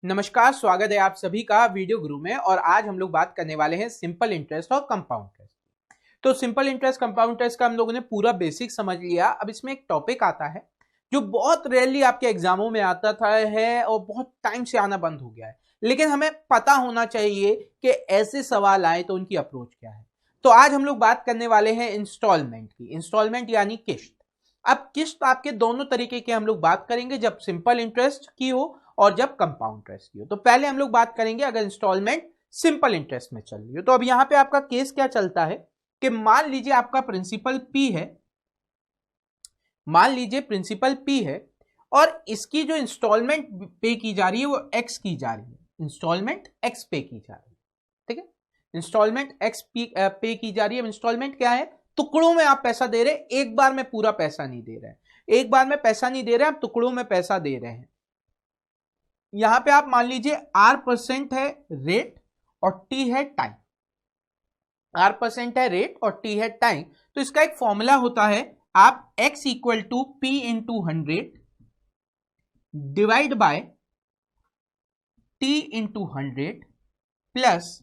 नमस्कार, स्वागत है आप सभी का वीडियो गुरु में। और आज हम लोग बात करने वाले हैं सिंपल इंटरेस्ट और कंपाउंड इंटरेस्ट। तो सिंपल इंटरेस्ट कंपाउंड इंटरेस्ट का हम लोगों ने पूरा बेसिक समझ लिया। अब इसमें एक टॉपिक आता है जो बहुत रेयरली आपके एग्जामों में आता था है और बहुत टाइम से आना बंद हो गया है, लेकिन हमें पता होना चाहिए कि ऐसे सवाल आए तो उनकी अप्रोच क्या है। तो आज हम लोग बात करने वाले हैं इंस्टॉलमेंट की। इंस्टॉलमेंट यानी किस्त। अब किस्त आपके दोनों तरीके के हम लोग बात करेंगे, जब सिंपल इंटरेस्ट की हो और जब कंपाउंड इंटरेस्ट की हो। तो पहले हम लोग बात करेंगे अगर इंस्टॉलमेंट सिंपल इंटरेस्ट में चल रही हो। तो अब यहां पे आपका केस क्या चलता है कि मान लीजिए आपका प्रिंसिपल पी है, मान लीजिए प्रिंसिपल पी है और इसकी जो इंस्टॉलमेंट पे की जा रही है वो एक्स की जा रही है। इंस्टॉलमेंट एक्स पे की जा रही है, ठीक है। इंस्टॉलमेंट एक्स पे की जा रही है। इंस्टॉलमेंट क्या है? टुकड़ों में आप पैसा दे रहे हैं, एक बार में पूरा पैसा नहीं दे रहे हैं। एक बार में पैसा नहीं दे रहे हैं, आप टुकड़ों में पैसा दे रहे हैं। यहां पे आप मान लीजिए R% है रेट और T है टाइम। R% है रेट और T है टाइम। तो इसका एक फॉर्मूला होता है, आप X equal to P into 100 divide by T into 100 plus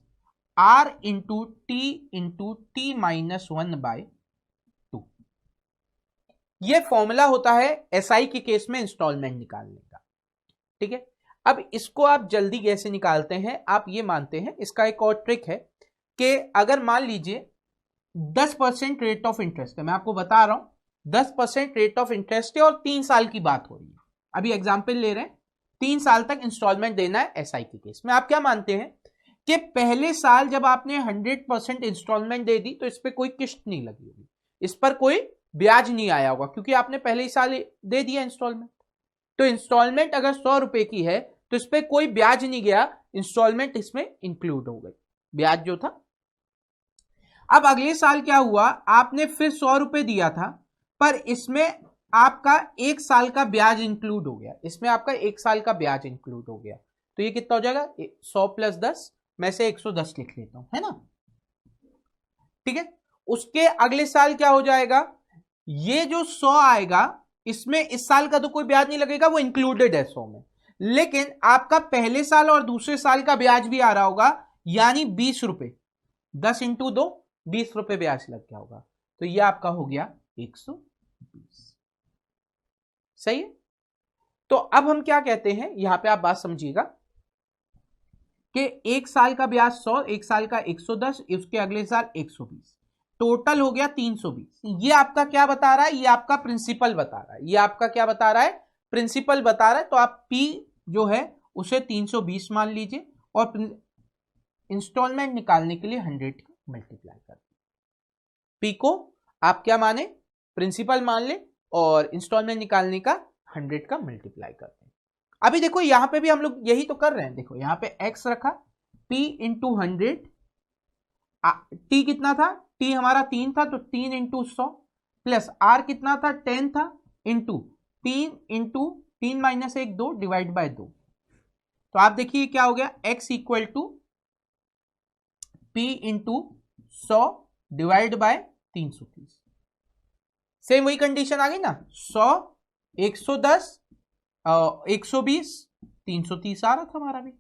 R into T minus 1 by 2। यह फॉर्मूला होता है SI के केस में इंस्टॉलमेंट निकालने का, ठीक है। अब इसको आप जल्दी कैसे निकालते हैं, आप ये मानते हैं, इसका एक और ट्रिक है कि अगर मान लीजिए 10% रेट ऑफ इंटरेस्ट है, मैं आपको बता रहा हूं 10% रेट ऑफ इंटरेस्ट है और 3 साल की बात हो रही है। अभी एग्जांपल ले रहे हैं, 3 साल तक इंस्टॉलमेंट देना है एसआई के केस में। आप क्या मानते हैं कि पहले साल जब आपने 100% इंस्टॉलमेंट दे दी तो इस पर कोई किस्त नहीं लगी होगी, इस पर कोई ब्याज नहीं आया होगा, क्योंकि आपने पहले ही साल दे दिया इंस्टॉलमेंट। तो इंस्टॉलमेंट अगर 100 रुपए की है तो इस पर कोई ब्याज नहीं गया, इंस्टॉलमेंट इसमें इंक्लूड हो गई, ब्याज जो था। अब अगले साल क्या हुआ, आपने फिर 100 रुपए दिया था, पर इसमें आपका 1 साल का ब्याज इंक्लूड हो गया, इसमें आपका 1 साल का ब्याज इंक्लूड हो गया। तो ये कितना हो जाएगा, 100 प्लस 10, मैं से 110 लिख लेता हूं, है ना, ठीक है। उसके अगले साल क्या हो जाएगा, ये जो 100 आएगा इसमें इस साल का तो कोई ब्याज नहीं लगेगा, वो इंक्लूडेड है 100 में, लेकिन आपका पहले साल और दूसरे साल का ब्याज भी आ रहा होगा, यानी 20 रुपए, 10 इंटू 2 20 रुपए ब्याज लग गया होगा। तो ये आपका हो गया 120, सही है। तो अब हम क्या कहते हैं, यहां पे आप बात समझिएगा कि 1 साल का ब्याज 100, 1 साल का 110, उसके अगले साल 120, टोटल हो गया 320। ये आपका क्या बता रहा है, ये आपका प्रिंसिपल बता रहा है, ये आपका क्या बता रहा है, प्रिंसिपल बता रहा है। तो आप P जो है उसे 320 मान लीजिए और इंस्टॉलमेंट निकालने के लिए 100 मल्टीप्लाई कर P को आप क्या माने, प्रिंसिपल मान ले, और इंस्टॉलमेंट निकालने का 100 का मल्टीप्लाई करते हैं। अभी देखो यहां पे भी हम लोग यही तो कर रहे हैं, देखो यहां पे x रखा, P इंटू 100, T कितना था, T हमारा 3 था तो 3 इंटू 100 प्लस R कितना था, 10 था, इंटू 3 माइनस 1 2 डिवाइड बाय 2। तो आप देखिए क्या हो गया, x equal to P into 100 divide by 330। Same वही कंडीशन आ गई ना, 100 110 120 330 आ रहा था,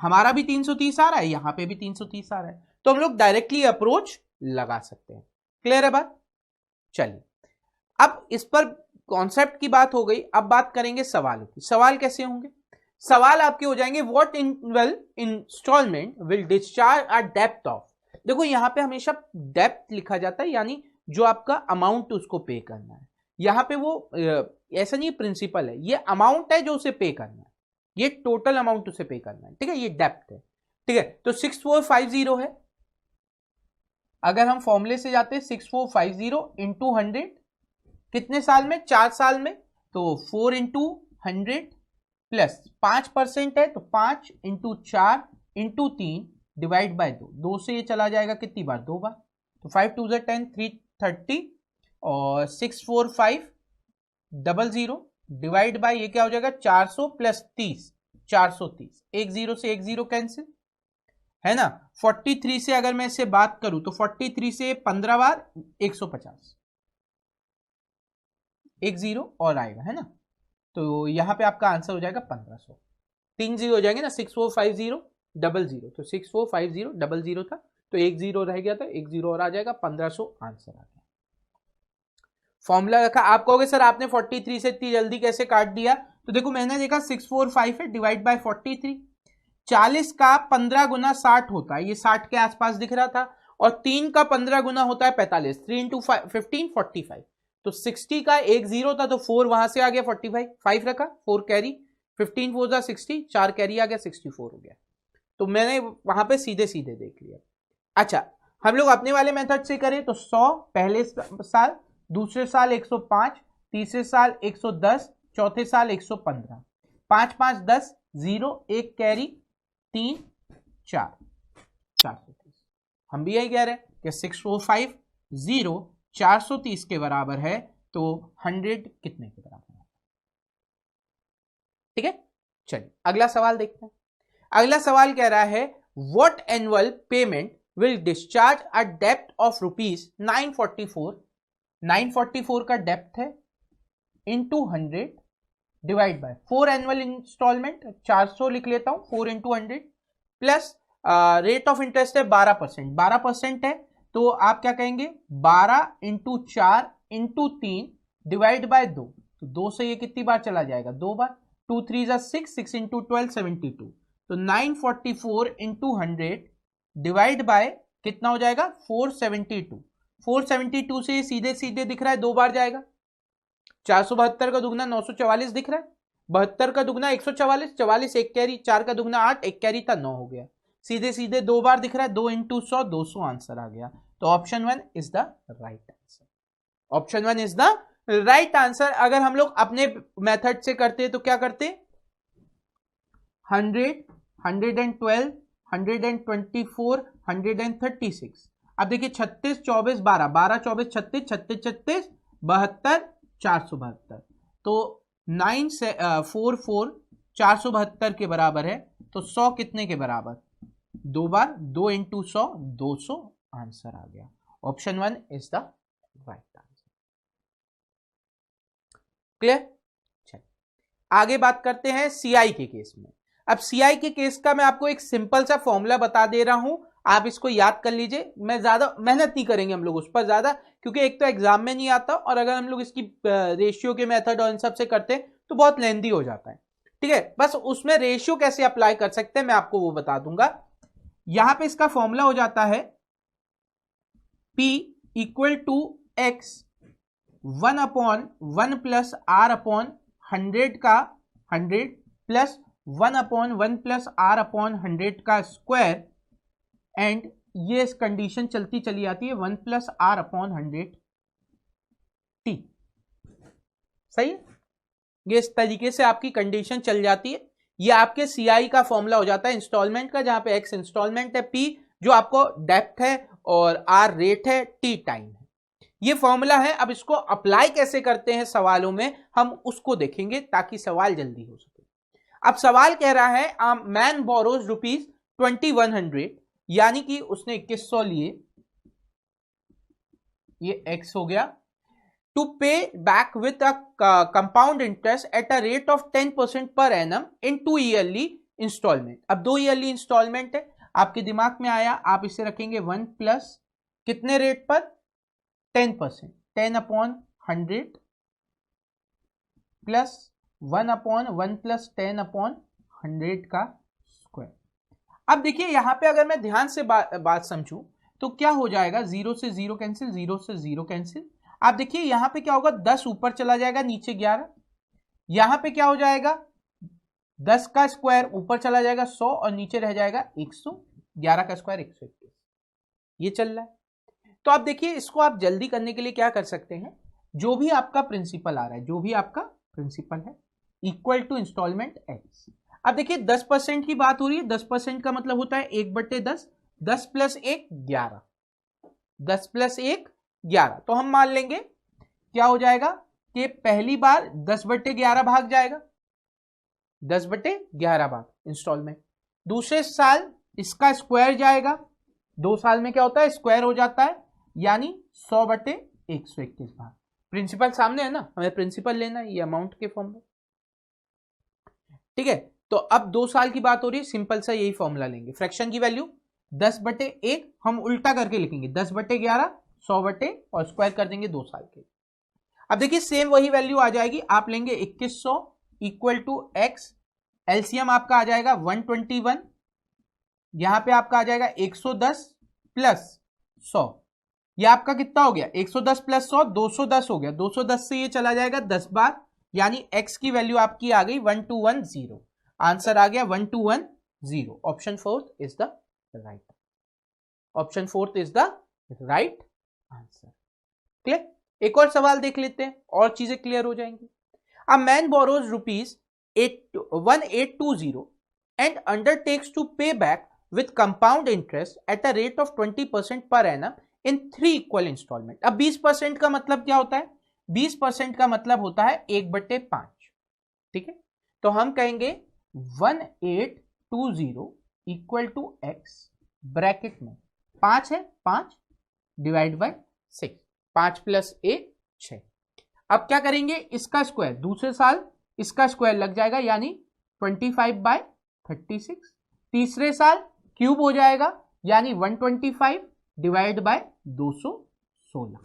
हमारा भी 330 आ रहा है, यहां पे भी 330 आ रहा है। तो हम लोग डायरेक्टली अप्रोच लगा सकते हैं। क्लियर है बात? चलिए, अब इस पर कॉन्सेप्ट की बात हो गई, अब बात करेंगे सवालों की। सवाल कैसे होंगे, सवाल आपके हो जाएंगे, what instalment will discharge a डेप्ट ऑफ। देखो यहां पे हमेशा डेप्ट लिखा जाता है, यानी जो आपका अमाउंट उसको पे करना है। यहां पे वो ऐसा नहीं प्रिंसिपल है, ये अमाउंट है जो उसे पे करना है, ये टोटल अमाउंट उसे पे करना है, ठीक है, ये डेप्ट है, ठीक है। तो 6450 है, अगर हम फॉर्मूले से जाते हैं 6450 इंटू 100 कितने साल में, 4 साल में, तो 4 इंटू 100 प्लस 5% है तो 5 इंटू 4 इंटू 3 डिवाइड बाय 2, 2 से ये चला जाएगा कितनी बार, 2 बार, तो 5 2 10 330 और 64500 डिवाइड बाय ये क्या हो जाएगा 400 प्लस 30 430, एक जीरो से एक जीरो कैंसिल, है ना। 43 से अगर मैं इसे बात करूं तो 43 से 15 बार 150, एक जीरो और आएगा, है ना। तो यहां पे आपका आंसर हो जाएगा 1500। 3 जीरो हो जाएंगे ना, 645000, तो 645000 था, तो 1 जीरो रह गया था, 1 जीरो और आ जाएगा, 1500 आंसर आ गया। फॉर्मूला रखा। आप कहोगे सर आपने 43 से इतनी जल्दी कैसे काट दिया, तो देखो मैंने देखा 645 है, डिवाइड बाय 43, 40 का 15 गुना 60 होता है, ये 60 के आसपास दिख रहा था, और 3 का 15 गुना होता है 45, 3 इंटू 15 45, तो 60 का 1 जीरो था, तो 4 वहां से आ गया, 45 5 रखा, 4 कैरी, 15 4 जा 60, 4 कैरी आ गया, 64 हो गया। तो मैंने वहां पे सीधे सीधे देख लिया। अच्छा, हम लोग अपने वाले मेथड से करें तो 100 पहले साल, दूसरे साल 105, तीसरे साल 110, चौथे साल 115, 5 5 10, 0 1 कैरी, 3 4, 430। हम भी यही कह रहे हैं कि 6450 430 के बराबर है, तो 100 कितने के बराबर है? ठीक है, चलिए अगला सवाल देखते हैं। अगला सवाल कह रहा है what annual payment will discharge a डेप्ट ऑफ रुपीज 944, 944 का डेप्ट है, into 100 divide by 4 annual instalment, 400 लिख लेता हूं, 4 into 100 plus rate of interest है 12%, 12% है, तो आप क्या कहेंगे 12 इंटू 4 इंटू 3 डिवाइड बाय 2, तो 2 से ये कितनी बार चला जाएगा, 2 बार, 2 3 जा 6, 6 इंटू 12 72, तो 944 इंटू 100 डिवाइड बाय कितना हो जाएगा 472, 472 से ये सीधे सीधे दिख रहा है 2 बार जाएगा, 472 का दुगना 944 दिख रहा है, 72 का दुगना 144, 44 एक कैरी, 4 का दुगना 8, एक कैरी था 9 हो गया, सीधे सीधे 2 बार दिख रहा है, 2 इंटू 100 200 आंसर आ गया। तो option 1 is the right answer, option 1 is the right answer. अगर हम लोग अपने मेथड से करते तो क्या करते, 100 112 124 136, अब देखिए 36 24 12 12 24 36 36 36 72 472, तो 944 472 के बराबर है, तो 100 कितने के बराबर, 2 बार, 2 इंटू 100 200 आंसर आ गया। Option 1 is the right answer. Clear? चलिए आगे बात करते हैं सीआई के केस में। अब सीआई के केस का मैं आपको एक सिंपल सा फॉर्मूला बता दे रहा हूं, आप इसको याद कर लीजिए, मैं ज्यादा मेहनत नहीं करेंगे हम लोग उस पर ज्यादा, क्योंकि एक तो एग्जाम में नहीं आता, और अगर हम लोग इसकी रेशियो के मेथड और इन सब से करते हैं तो बहुत लेंदी हो जाता है। ठीक है, बस उसमें रेशियो कैसे अप्लाई कर सकते हैं मैं आपको वो बता दूंगा। यहां पे इसका फॉर्मूला हो जाता है P equal to x 1/1 plus R upon 100 का 100 प्लस 1/1 प्लस आर अपॉन 100 का स्क्वायर, एंड ये कंडीशन चलती चली आती है 1 प्लस आर अपॉन 100 टी। सही है, ये इस तरीके से आपकी कंडीशन चल जाती है। ये आपके सीआई का फॉर्मूला हो जाता है इंस्टॉलमेंट का, जहां पे एक्स इंस्टॉलमेंट है, पी जो आपको डेप्थ है, और आर रेट है, टी टाइम है। ये फॉर्मूला है। अब इसको अप्लाई कैसे करते हैं सवालों में, हम उसको देखेंगे ताकि सवाल जल्दी हो सके। अब सवाल कह रहा है मैन बोरोज रुपीज 2100, यानी कि उसने 2100 लिए, ये एक्स हो गया, टू पे back with a compound interest at a rate of 10% per annum in 2 yearly instalment. अब 2 ईयरली इंस्टॉलमेंट है, आपके दिमाग में आया, आप इसे रखेंगे 1 प्लस कितने रेट पर, 10%, 10/100 प्लस 1/1 प्लस 10/100 का स्क्वायर। अब देखिए यहां पे अगर मैं ध्यान से बात समझूं तो क्या हो जाएगा, 0 से 0 कैंसिल, 0 से 0 कैंसिल। आप देखिए यहां पे क्या होगा, 10 ऊपर चला जाएगा, नीचे 11, यहां पे क्या हो जाएगा, 10 का स्क्वायर ऊपर चला जाएगा 100, और नीचे रह जाएगा 100, 11 का स्क्वायर 121, ये चल रहा है। तो आप देखिए इसको आप जल्दी करने के लिए क्या कर सकते हैं, जो भी आपका प्रिंसिपल आ रहा है, जो भी आपका प्रिंसिपल है, इक्वल टू इंस्टॉलमेंट एक्स। अब देखिए 10% की बात हो रही है, 10% का मतलब होता है 1/10, 10 प्लस 1 11, 10 प्लस 1 11, तो हम मान लेंगे क्या हो जाएगा कि पहली बार 10/11 भाग जाएगा, 10/11 भाग इंस्टॉलमेंट। दूसरे साल इसका स्क्वायर जाएगा, 2 साल में क्या होता है स्क्वायर हो जाता है, यानी 100/121 भाग। प्रिंसिपल सामने है ना, हमें प्रिंसिपल लेना है, ये अमाउंट के फॉर्म में। ठीक है, तो अब 2 साल की बात हो रही है, सिंपल सा यही फॉर्मूला लेंगे, फ्रैक्शन की वैल्यू 10/1, हम उल्टा करके लिखेंगे 10/11, 100 और स्क्वायर कर देंगे 2 साल के। अब देखिए सेम वही वैल्यू आ जाएगी, आप लेंगे 2100 इक्वल टू एक्स, एलसीएम आपका आ जाएगा 121, यहां पे आपका आ जाएगा 110 प्लस 100, ये आपका कितना हो गया 110 प्लस 100 210 हो गया, 210 से ये चला जाएगा 10 बार, यानी x की वैल्यू आपकी आ गई 1210, आंसर आ गया 1210, option 4 is the right, option 4 is the right answer. Clear? एक और सवाल देख लेते हैं और चीजें क्लियर हो जाएंगी। A man borrows rupees 1820 and undertakes to pay back with compound interest at a rate of 20% per annum in 3 equal installment। अब 20% का मतलब क्या होता है? 20% का मतलब होता है 1/5, ठीक है? तो हम कहेंगे 1820 इक्वल टू एक्स, ब्रैकेट में 5 है, 5 डिवाइड बाय 6, 5 प्लस 1 6। अब क्या करेंगे, इसका स्क्वायर, दूसरे साल इसका स्क्वायर लग जाएगा, यानी 25/36, तीसरे साल क्यूब हो जाएगा, यानी 125 डिवाइड बाय 216।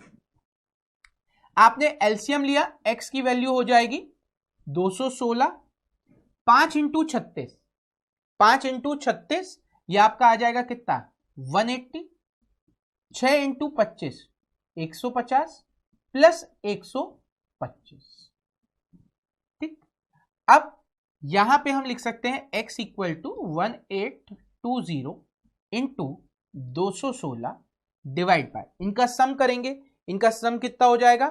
आपने एलसीएम लिया, एक्स की वैल्यू हो जाएगी 216, 5 इंटू 36, 5 इंटू 36 ये आपका आ जाएगा कितना 180, 6 इंटू 25 150 प्लस 125, ठीक। अब यहां पे हम लिख सकते हैं x equal to 1820 into 216 divide by, इनका सम करेंगे, इनका सम कितना हो जाएगा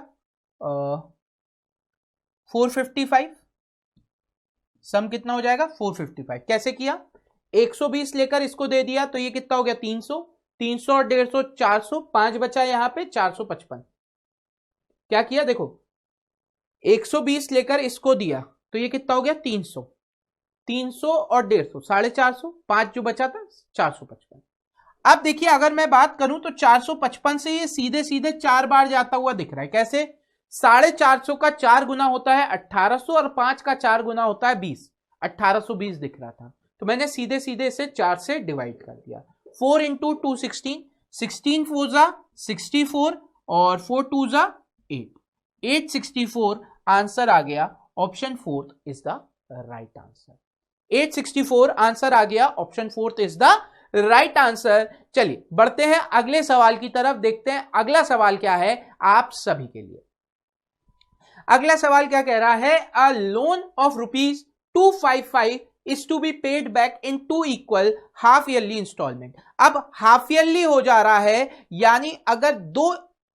455, सम कितना हो जाएगा 455। कैसे किया, 120 लेकर इसको दे दिया तो ये कितना हो गया 300, 300 और 150 400, 5 बचा यहां पे 455। क्या किया देखो, 120 लेकर इसको दिया तो ये कितना हो गया 300, 300 और 150 450, 5 जो बचा था 455। अब देखिए अगर मैं बात करूं तो 455 से ये सीधे सीधे 4 बार जाता हुआ दिख रहा है। कैसे, 450 का 4 गुना होता है 1800 और 5 का 4 गुना होता है 20, 1820 दिख रहा था, तो मैंने सीधे सीधे इसे 4 से डिवाइड कर दिया। 4 इंटू 2 16, 16 4 जा 64 और 4 2 जा 8, 864 आंसर आ गया, option 4 is the right answer. 864 answer आ गया, option 4 is the right answer. चलिए बढ़ते हैं अगले सवाल की तरफ, देखते हैं अगला सवाल क्या है आप सभी के लिए। अगला सवाल क्या कह रहा है, a loan of rupees 255 is to be paid back in 2 equal half yearly installment। अब हाफ ईयरली हो जा रहा है, यानी अगर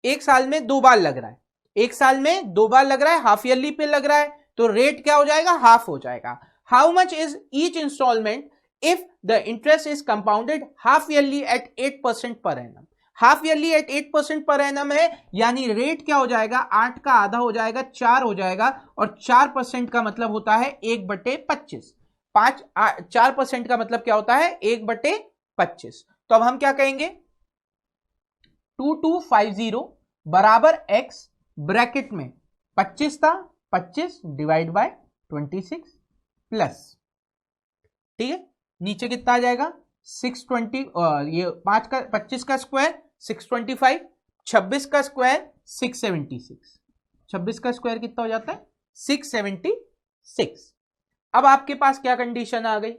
एक साल में 2 बार लग रहा है, एक साल में 2 बार लग रहा है, हाफ ईयरली पे लग रहा है, तो रेट क्या हो जाएगा, हाफ हो जाएगा। How much is each instalment if the interest is compounded half yearly at 8% per annum. Half yearly at 8% per annum है, यानी रेट क्या हो जाएगा, 8 का आधा हो जाएगा 4 हो जाएगा, और 4% का मतलब होता है 1/25, 4% का मतलब क्या होता है 1/25। तो अब हम क्या कहेंगे, 2250 बराबर x, ब्रैकेट में 25 था, 25 डिवाइड बाय 26 प्लस, ठीक है, नीचे कितना आ जाएगा 620, ये 5 का 25 का स्क्वायर 625, 26 का स्क्वायर 676, 26 का स्क्वायर कितना हो जाता है 676। अब आपके पास क्या कंडीशन आ गई,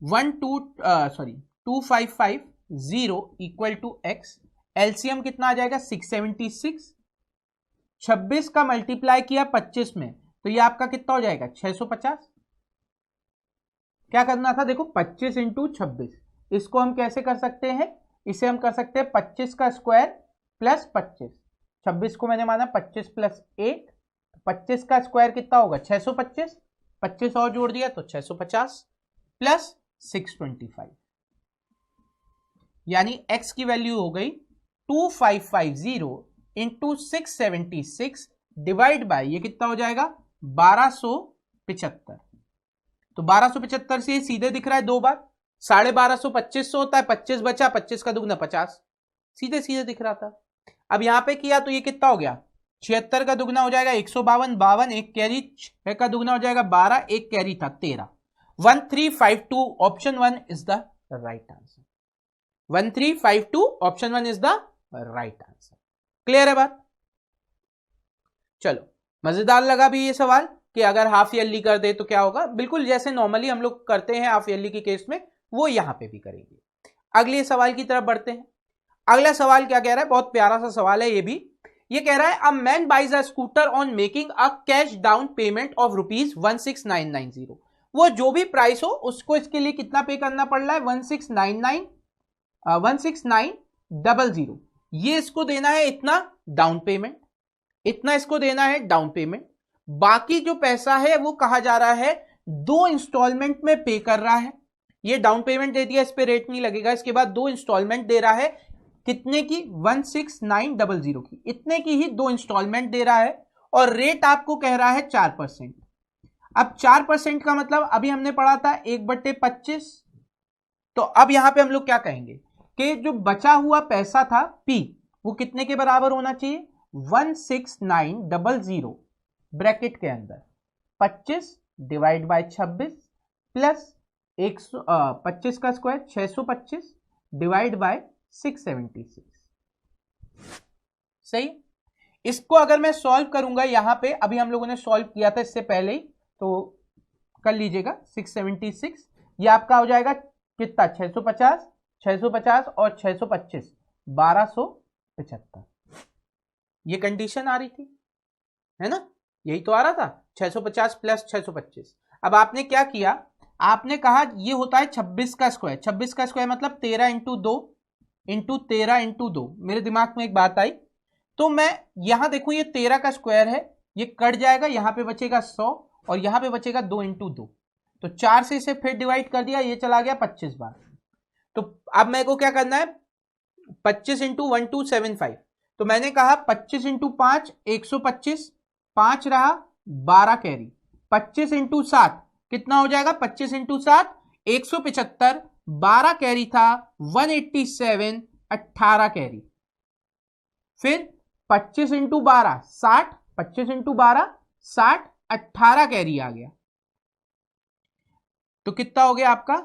2550 इक्वल टू एक्स, एलसीएम कितना आ जाएगा 676, 26 का मल्टीप्लाई किया 25 में तो ये आपका कितना हो जाएगा 650। क्या करना था देखो, 25 इंटू 26, इसको हम कैसे कर सकते हैं, इसे हम कर सकते हैं 25 का स्क्वायर प्लस 25, 26 को मैंने माना 25 प्लस 1, 25 का स्क्वायर कितना होगा 625, 25 और जोड़ दिया तो 650 प्लस 625, यानी x की वैल्यू हो गई 2550 इंटू 676 डिवाइड बाय, ये कितना हो जाएगा 1275। तो 1275 से ये सीधे दिख रहा है 2 बार, 1250 2500 होता है, 25 बचा, 25 का दुगना 50, सीधे सीधे दिख रहा था। अब यहां पे किया तो ये कितना हो गया 76 का दुगना हो जाएगा 152, 52 एक कैरी, 6 का दुगना हो जाएगा 12, एक कैरी था 13। 1352 option 1 is the right answer. 1352 option 1 is the right answer. Clear है बात? चलो, मजेदार लगा भी ये सवाल कि अगर हाफ ईयरली कर दे तो क्या होगा, बिल्कुल जैसे नॉर्मली हम लोग करते हैं हाफ ईयरली के केस में, वो यहां पे भी करेंगे। अगले सवाल की तरफ बढ़ते हैं। अगला सवाल क्या कह रहा है, बहुत प्यारा सा सवाल है ये भी। ये कह रहा है a man buys a scooter on making a cash down payment of ₹16990। वो जो भी प्राइस हो उसको इसके लिए कितना पे करना पड़ रहा है, 16900, ये इसको देना है इतना डाउन पेमेंट, इतना इसको देना है डाउन पेमेंट। बाकी जो पैसा है वो कहा जा रहा है 2 इंस्टॉलमेंट में पे कर रहा है। ये डाउन पेमेंट दे दिया, इस पे रेट नहीं लगेगा, इसके बाद 2 इंस्टॉलमेंट दे रहा है, कितने की, 16900 की, इतने की ही 2 इंस्टॉलमेंट दे रहा है, और रेट आपको कह रहा है 4%। अब 4% का मतलब अभी हमने पढ़ा था 1/25, तो अब यहां पे हम लोग क्या कहेंगे कि जो बचा हुआ पैसा था P, वो कितने के बराबर होना चाहिए, 16900 ब्रैकेट के अंदर 25 डिवाइड बाय 26 प्लस 25 का स्क्वायर 625 डिवाइड बाय 676। सही। इसको अगर मैं सॉल्व करूंगा यहां पे, अभी हम लोगों ने सॉल्व किया था इससे पहले ही, तो कर लीजिएगा 676, ये आपका हो जाएगा कितना, 650, 650 और 625 1275। ये कंडीशन आ रही थी, है ना, यही तो आ रहा था, 650 प्लस 625। अब आपने क्या किया, आपने कहा ये होता है 26 का स्क्वायर, 26 का स्क्वायर मतलब 13 इंटू 2 इंटू 13 इंटू 2। मेरे दिमाग में एक बात आई, तो मैं यहां देखूं ये 13 का स्क्वायर है, ये कट जाएगा, यहां पे बचेगा 100 और यहां पे बचेगा 2 इंटू 2, तो 4 से इसे फिर डिवाइड कर दिया, ये चला गया 25 बार। तो अब मेरे को क्या करना है, 25 इंटू 1275, तो मैंने कहा 25 इंटू 5 125, 5 रहा 12 कैरी, 25 इंटू 7 कितना हो जाएगा, 25 इंटू 7 175, 12 कैरी था 187, 18 कैरी, फिर 25 इंटू 12 60, 25 इंटू 12 60, 18 कैरी आ गया, तो कितना हो गया आपका,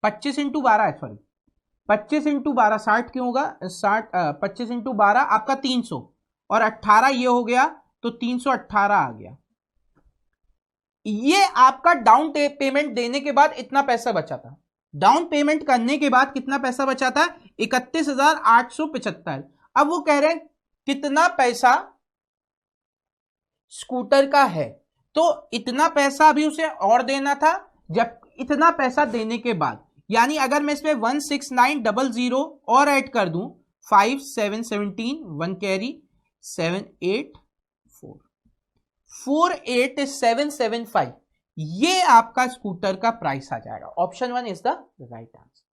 25 इंटू 12 है, सॉरी 25 इंटू 12 60 क्यों होगा, 60 25 इंटू 12 आपका 300 और 18 ये हो गया, तो 318 आ गया। ये आपका डाउन पेमेंट देने के बाद इतना पैसा बचा था, डाउन पेमेंट करने के बाद कितना पैसा बचा था, 31,875। अब वो कह रहे हैं कितना पैसा स्कूटर का है, तो इतना पैसा अभी उसे और देना था, जब इतना पैसा देने के बाद, यानी अगर मैं इसमें 16900 और ऐड कर दूं, 5 7 17 1 कैरी 7 8 4 48775, ये आपका स्कूटर का प्राइस आ जाएगा। Option 1 is the right answer.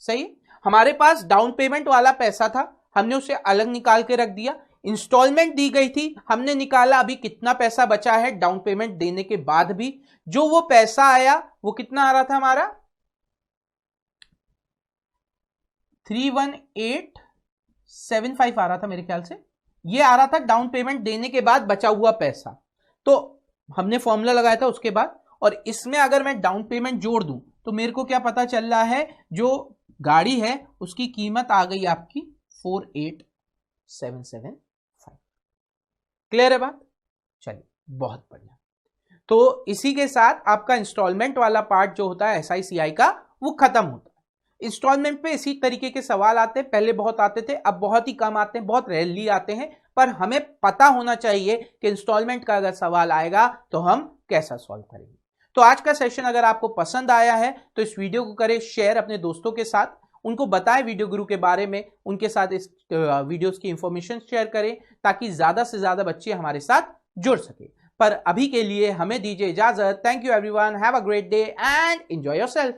सही। हमारे पास डाउन पेमेंट वाला पैसा था, हमने उसे अलग निकाल के रख दिया, इंस्टॉलमेंट दी गई थी, हमने निकाला अभी कितना पैसा बचा है डाउन पेमेंट देने के बाद भी, जो वो पैसा आया वो कितना आ रहा था हमारा, 31875 आ रहा था मेरे ख्याल से, ये आ रहा था डाउन पेमेंट देने के बाद बचा हुआ पैसा। तो हमने फॉर्मूला लगाया था उसके बाद, और इसमें अगर मैं डाउन पेमेंट जोड़ दूं तो मेरे को क्या पता चल रहा है, जो गाड़ी है उसकी कीमत आ गई आपकी 48775। क्लियर है बात? चलिए, बहुत बढ़िया। तो इसी के साथ आपका इंस्टॉलमेंट वाला पार्ट जो होता है SICI का, वो खत्म होता है। इंस्टॉलमेंट पे इसी तरीके के सवाल आते हैं, पहले बहुत आते थे, अब बहुत ही कम आते हैं, बहुत रेयरली आते हैं, पर हमें पता होना चाहिए कि इंस्टॉलमेंट का अगर सवाल आएगा तो हम कैसा सॉल्व करेंगे। तो आज का सेशन अगर आपको पसंद आया है तो इस वीडियो को करें शेयर अपने दोस्तों के साथ, उनको बताएं वीडियो गुरु के बारे में, उनके साथ इस वीडियोस की इंफॉर्मेशन शेयर करें ताकि ज्यादा से ज्यादा बच्चे हमारे साथ जुड़ सके। पर अभी के लिए हमें दीजिए इजाजत। Thank you everyone, have a great day and enjoy yourself.